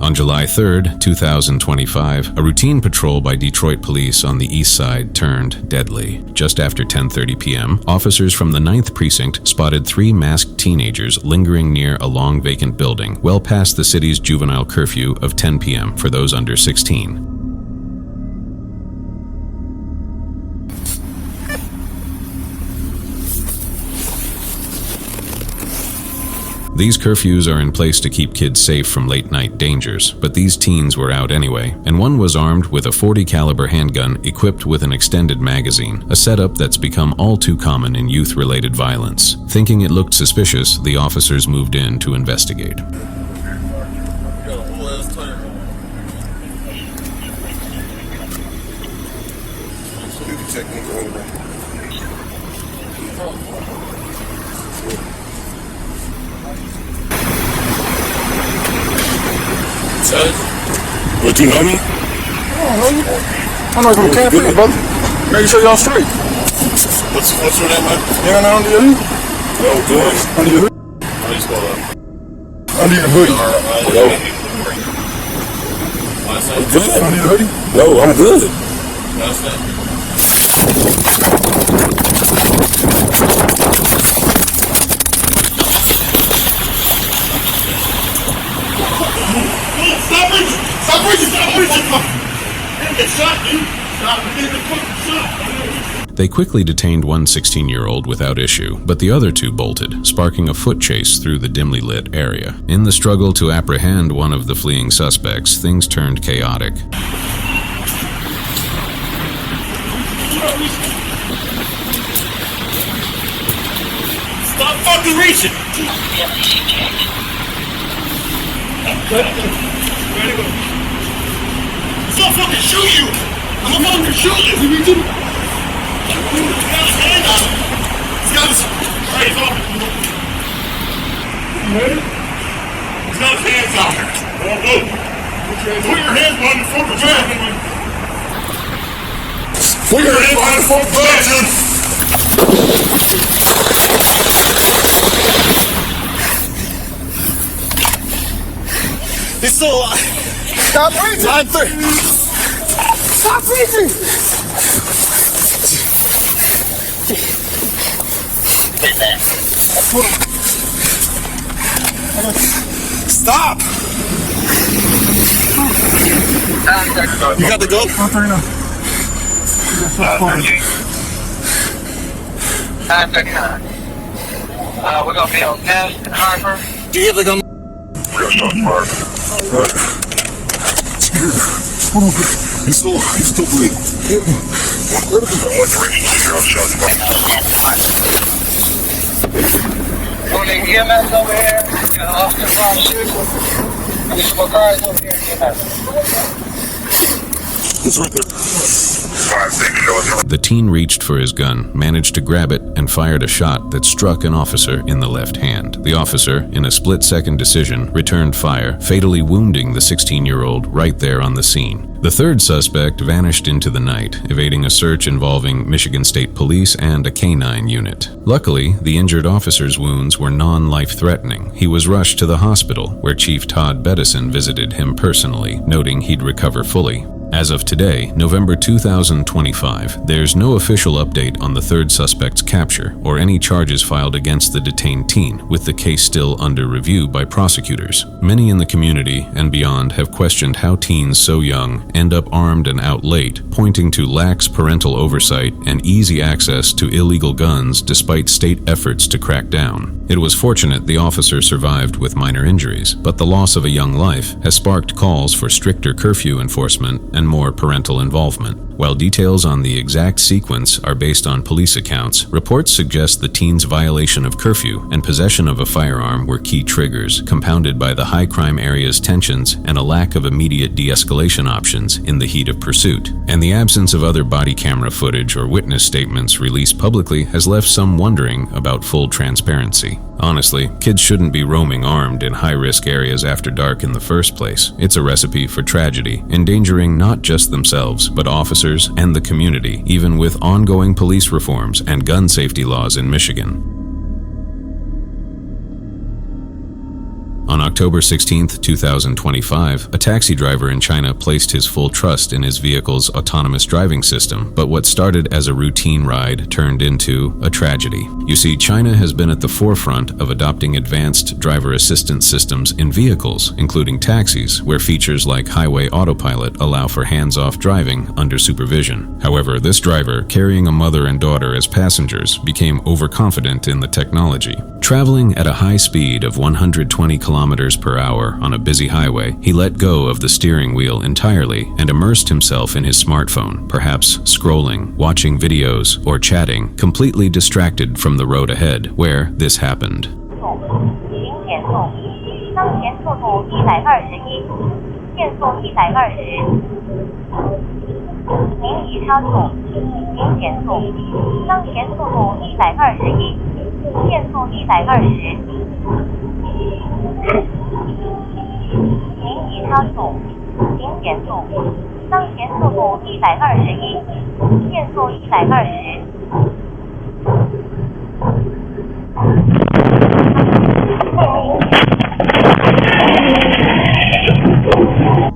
On July 3rd, 2025, a routine patrol by Detroit police on the east side turned deadly. Just after 10:30 p.m., officers from the 9th Precinct spotted 3 masked teenagers lingering near a long vacant building, well past the city's juvenile curfew of 10 p.m. for those under 16. These curfews are in place to keep kids safe from late-night dangers, but these teens were out anyway, and one was armed with a .40 caliber handgun equipped with an extended magazine, a setup that's become all too common in youth-related violence. Thinking it looked suspicious, the officers moved in to investigate. What, you know me? I don't know you. I'm not from campaign, brother. Make sure y'all straight. What's your name, man? Yeah, and under your hoodie? Yo, good. Under your hoodie? How do you spell that? Under your hoodie. Yo. You good? Under your hoodie? No, I'm good. Stop reaching! Stop reaching! Stop reaching! Get shot, dude! Stop! Get the fucking shot! They quickly detained one 16-year-old without issue, but the other 2 bolted, sparking a foot chase through the dimly lit area. In the struggle to apprehend one of the fleeing suspects, things turned chaotic. Stop fucking reaching! Ready to go. Stop fucking shoot you! I'm gonna fucking shoot you! He's got his hand on him. He's got his... Alright, he's off. You ready? He's got his hands on him. Put your hands behind the front of the van. Put your hands behind the front of the van. He's still alive. Stop breathing. I'm through. Stop breathing. Stop. You got the gun? I'm through now. We're gonna be on Nest and Harper. Do you have the gun? Hold on, he's still bleeding. On the EMS over here, and Austin Farm Shooter. There's some more cars over here in EMS. It's right there. The teen reached for his gun, managed to grab it, and fired a shot that struck an officer in the left hand. The officer, in a split-second decision, returned fire, fatally wounding the 16-year-old right there on the scene. The 3rd suspect vanished into the night, evading a search involving Michigan State Police and a canine unit. Luckily, the injured officer's wounds were non-life-threatening. He was rushed to the hospital, where Chief Todd Beddison visited him personally, noting he'd recover fully. As of today, November 2025, there's no official update on the 3rd suspect's capture or any charges filed against the detained teen, with the case still under review by prosecutors. Many in the community and beyond have questioned how teens so young end up armed and out late, pointing to lax parental oversight and easy access to illegal guns despite state efforts to crack down. It was fortunate the officer survived with minor injuries, but the loss of a young life has sparked calls for stricter curfew enforcement and more parental involvement. While details on the exact sequence are based on police accounts, reports suggest the teen's violation of curfew and possession of a firearm were key triggers, compounded by the high crime area's tensions and a lack of immediate de-escalation options in the heat of pursuit. And the absence of other body camera footage or witness statements released publicly has left some wondering about full transparency. Honestly, kids shouldn't be roaming armed in high-risk areas after dark in the first place. It's a recipe for tragedy, endangering not just themselves, but officers and the community, even with ongoing police reforms and gun safety laws in Michigan. On October 16, 2025, a taxi driver in China placed his full trust in his vehicle's autonomous driving system, but what started as a routine ride turned into a tragedy. You see, China has been at the forefront of adopting advanced driver assistance systems in vehicles, including taxis, where features like highway autopilot allow for hands-off driving under supervision. However, this driver, carrying a mother and daughter as passengers, became overconfident in the technology. Traveling at a high speed of 120 kilometers per hour on a busy highway, he let go of the steering wheel entirely and immersed himself in his smartphone, perhaps scrolling, watching videos, or chatting, completely distracted from the road ahead, where this happened.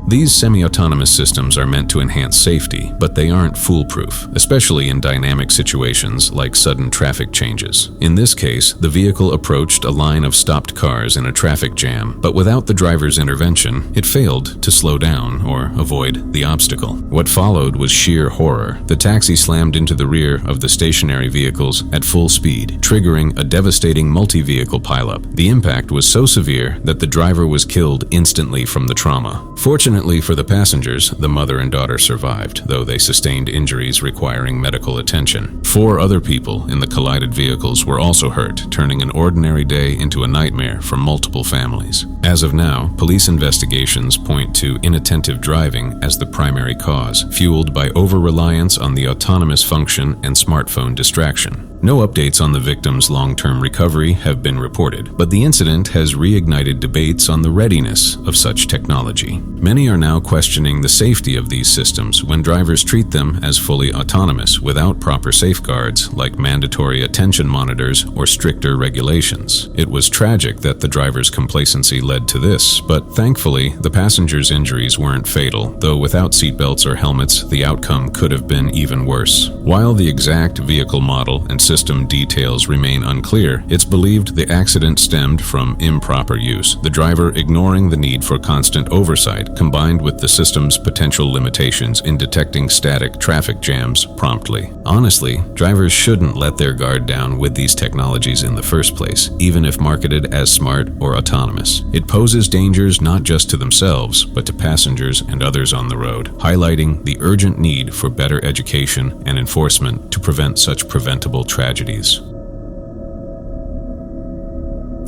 These semi-autonomous systems are meant to enhance safety, but they aren't foolproof, especially in dynamic situations like sudden traffic changes. In this case, the vehicle approached a line of stopped cars in a traffic jam, but without the driver's intervention, it failed to slow down or avoid the obstacle. What followed was sheer horror. The taxi slammed into the rear of the stationary vehicles at full speed, triggering a devastating multi-vehicle pileup. The impact was so severe that the driver was killed instantly from the trauma. Fortunately for the passengers, the mother and daughter survived, though they sustained injuries requiring medical attention. 4 other people in the collided vehicles were also hurt, turning an ordinary day into a nightmare for multiple families. As of now, police investigations point to inattentive driving as the primary cause, fueled by over-reliance on the autonomous function and smartphone distraction. No updates on the victim's long-term recovery have been reported, but the incident has reignited debates on the readiness of such technology. Many are now questioning the safety of these systems when drivers treat them as fully autonomous without proper safeguards like mandatory attention monitors or stricter regulations. It was tragic that the driver's complacency led to this, but thankfully, the passengers' injuries weren't fatal, though without seatbelts or helmets, the outcome could have been even worse. While the exact vehicle model and system details remain unclear, it's believed the accident stemmed from improper use, the driver ignoring the need for constant oversight, combined with the system's potential limitations in detecting static traffic jams promptly. Honestly, drivers shouldn't let their guard down with these technologies in the first place, even if marketed as smart or autonomous. It poses dangers not just to themselves, but to passengers and others on the road, highlighting the urgent need for better education and enforcement to prevent such preventable tragedies.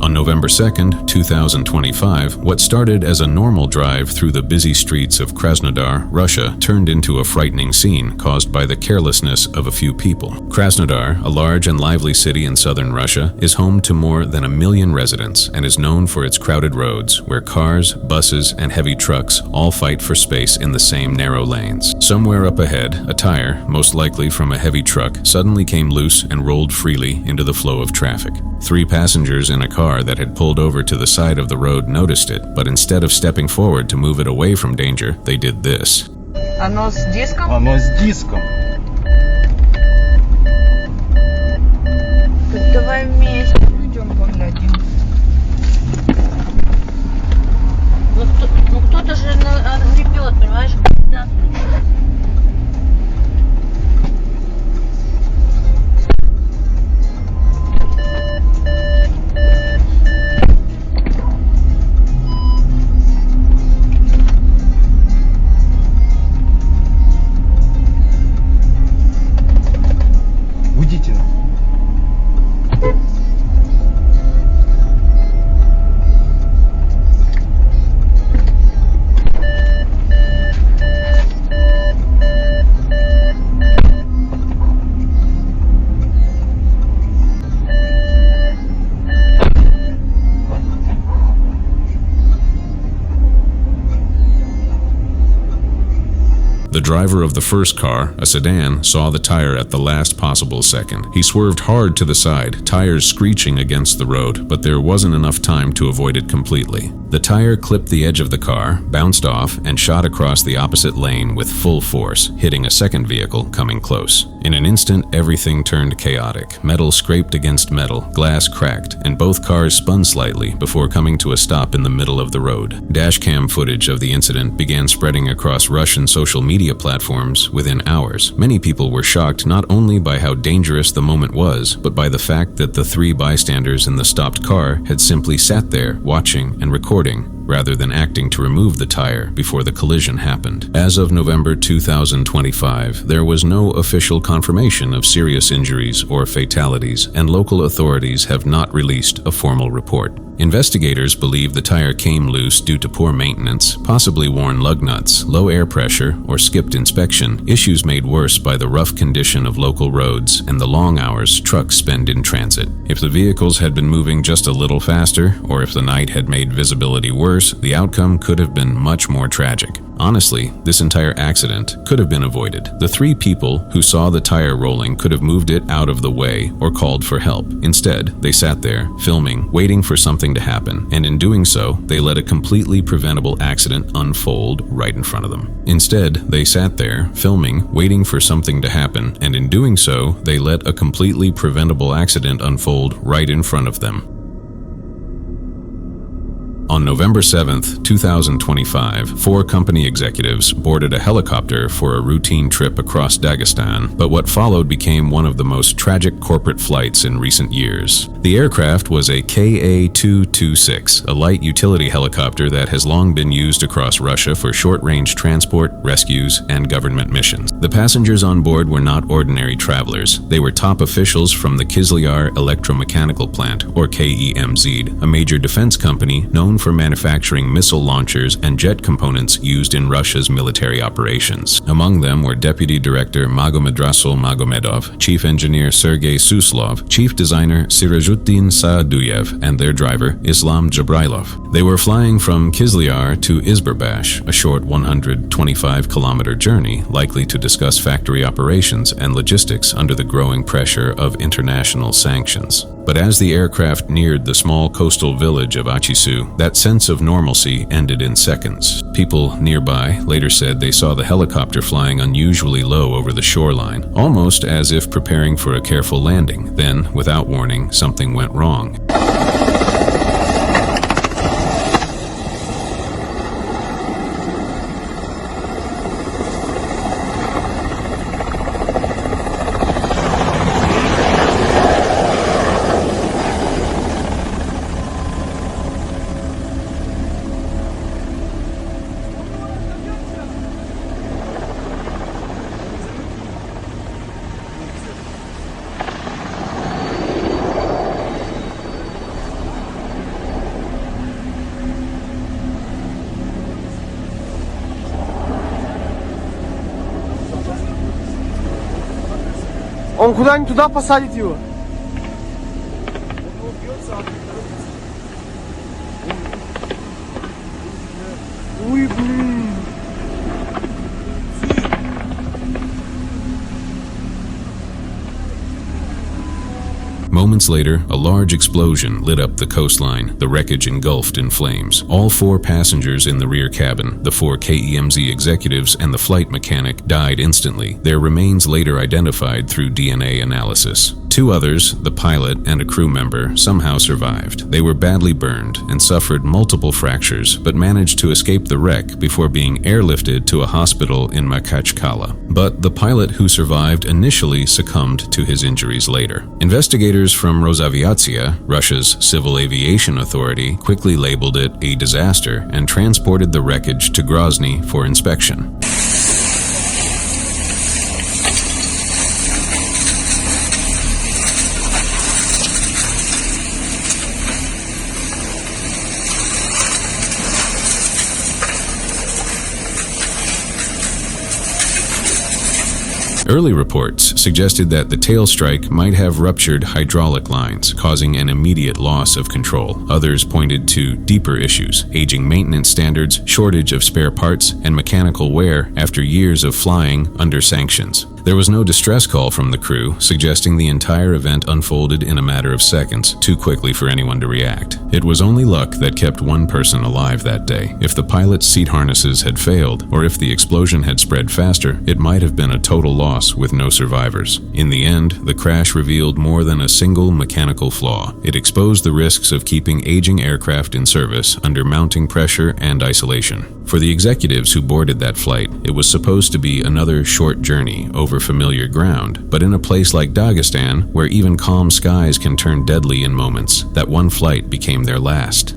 On November 2, 2025, what started as a normal drive through the busy streets of Krasnodar, Russia, turned into a frightening scene caused by the carelessness of a few people. Krasnodar, a large and lively city in southern Russia, is home to more than 1 million residents and is known for its crowded roads, where cars, buses, and heavy trucks all fight for space in the same narrow lanes. Somewhere up ahead, a tire, most likely from a heavy truck, suddenly came loose and rolled freely into the flow of traffic. 3 passengers in a car that had pulled over to the side of the road noticed it, but instead of stepping forward to move it away from danger, they did this. Оно с диском? Оно с диском. Так давай вместе. Идем поглядим. Ну кто-то же отгребет, понимаешь? Да. The driver of the first car, a sedan, saw the tire at the last possible second. He swerved hard to the side, tires screeching against the road, but there wasn't enough time to avoid it completely. The tire clipped the edge of the car, bounced off, and shot across the opposite lane with full force, hitting a second vehicle coming close. In an instant, everything turned chaotic. Metal scraped against metal, glass cracked, and both cars spun slightly before coming to a stop in the middle of the road. Dashcam footage of the incident began spreading across Russian social media platforms within hours. Many people were shocked not only by how dangerous the moment was, but by the fact that the three bystanders in the stopped car had simply sat there, watching and recording, rather than acting to remove the tire before the collision happened. As of November 2025, there was no official confirmation of serious injuries or fatalities, and local authorities have not released a formal report. Investigators believe the tire came loose due to poor maintenance, possibly worn lug nuts, low air pressure, or skipped inspection, issues made worse by the rough condition of local roads and the long hours trucks spend in transit. If the vehicles had been moving just a little faster, or if the night had made visibility worse, the outcome could have been much more tragic. Honestly, this entire accident could have been avoided. The three people who saw the tire rolling could have moved it out of the way or called for help. Instead, they sat there, filming, waiting for something to happen, and in doing so, they let a completely preventable accident unfold right in front of them. Instead, they sat there, filming, waiting for something to happen, and in doing so, they let a completely preventable accident unfold right in front of them. On November 7, 2025, 4 company executives boarded a helicopter for a routine trip across Dagestan, but what followed became one of the most tragic corporate flights in recent years. The aircraft was a Ka-226, a light utility helicopter that has long been used across Russia for short-range transport, rescues, and government missions. The passengers on board were not ordinary travelers. They were top officials from the Kizlyar Electromechanical Plant, or KEMZ, a major defense company known for manufacturing missile launchers and jet components used in Russia's military operations. Among them were Deputy Director Magomedrasul Magomedov, Chief Engineer Sergei Suslov, Chief Designer Sirajuddin Saaduyev, and their driver Islam Jabrailov. They were flying from Kizlyar to Izberbash, a short 125-kilometer journey, likely to discuss factory operations and logistics under the growing pressure of international sanctions. But as the aircraft neared the small coastal village of Achisu, that sense of normalcy ended in seconds. People nearby later said they saw the helicopter flying unusually low over the shoreline, almost as if preparing for a careful landing. Then, without warning, something went wrong. Он куда-нибудь туда посадит его. Ой, блин. Moments later, a large explosion lit up the coastline, the wreckage engulfed in flames. All 4 passengers in the rear cabin, the 4 KEMZ executives and the flight mechanic, died instantly. Their remains later identified through DNA analysis. 2 others, the pilot and a crew member, somehow survived. They were badly burned and suffered multiple fractures, but managed to escape the wreck before being airlifted to a hospital in Makhachkala. But the pilot who survived initially succumbed to his injuries later. Investigators from Rosaviatsia, Russia's civil aviation authority, quickly labeled it a disaster and transported the wreckage to Grozny for inspection. Early reports suggested that the tail strike might have ruptured hydraulic lines, causing an immediate loss of control. Others pointed to deeper issues: aging maintenance standards, shortage of spare parts, and mechanical wear after years of flying under sanctions. There was no distress call from the crew, suggesting the entire event unfolded in a matter of seconds, too quickly for anyone to react. It was only luck that kept one person alive that day. If the pilot's seat harnesses had failed, or if the explosion had spread faster, it might have been a total loss with no survivors. In the end, the crash revealed more than a single mechanical flaw. It exposed the risks of keeping aging aircraft in service under mounting pressure and isolation. For the executives who boarded that flight, it was supposed to be another short journey over familiar ground, but in a place like Dagestan, where even calm skies can turn deadly in moments, that one flight became their last.